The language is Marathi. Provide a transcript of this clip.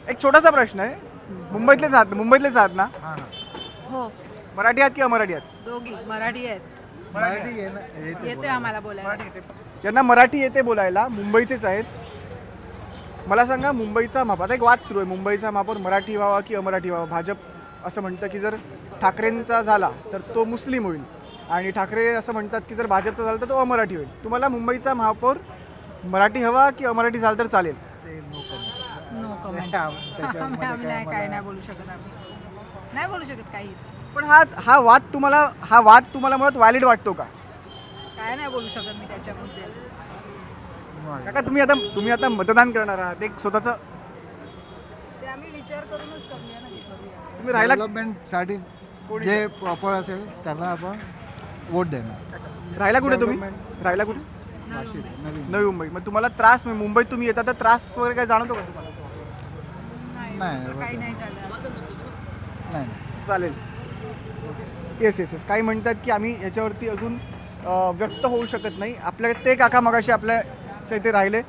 एक छोटासा प्रश्न आहे, मुंबईतलेच आहात ना? हो, मराठी आहात की अमराठी आहात? दोघी मराठी आहेत. मराठी येते आम्हाला बोलायला. यांना मराठी येते बोलायला, मुंबईचेच आहेत. मला सांगा, मुंबईचा महापौर, आता एक वाद सुरू आहे, मुंबईचा महापौर मराठी व्हावा की अमराठी व्हावा. भाजप असं म्हणतं की जर ठाकरेंचा झाला तर तो मुस्लिम होईल, आणि ठाकरे असं म्हणतात की जर भाजपचा झाला तर तो अमराठी होईल. तुम्हाला मुंबईचा महापौर मराठी हवा की अमराठी झाला तर चालेल? No comment. आम्ही नाही, काय नाही बोलू शकत. आम्ही नाही बोलू शकत काहीच. पण हा वाद तुम्हाला मुळात व्हॅलिड वाटतो का? काय नाही बोलू शकत मी त्याच्याबद्दल. काका, तुम्ही आता मतदान करणार आहात, एक स्वतःचं ते आम्ही विचार करूनच करूया ना, करूया. तुम्ही राहिला डेव्हलपमेंटसाठी जे प्रॉपर असेल त्यांना आपण वोट देणार. राहिला कुठे तुम्ही? राहिला कुठे? नाशिक नवीन नवी मुंबई. मग तुम्हाला त्रास, मुंबईत तुम्ही येता तर त्रास वगैरे काय जाणवतो का तुम्हाला? नाही, तर काही नाही झालं. नाही चालेल. Yes yes yes. काही म्हणतात की आम्ही याच्यावरती अजून व्यक्त होऊ शकत नाही. आपल्याकडे ते काका मगाशी आपल्या इथे राहिले.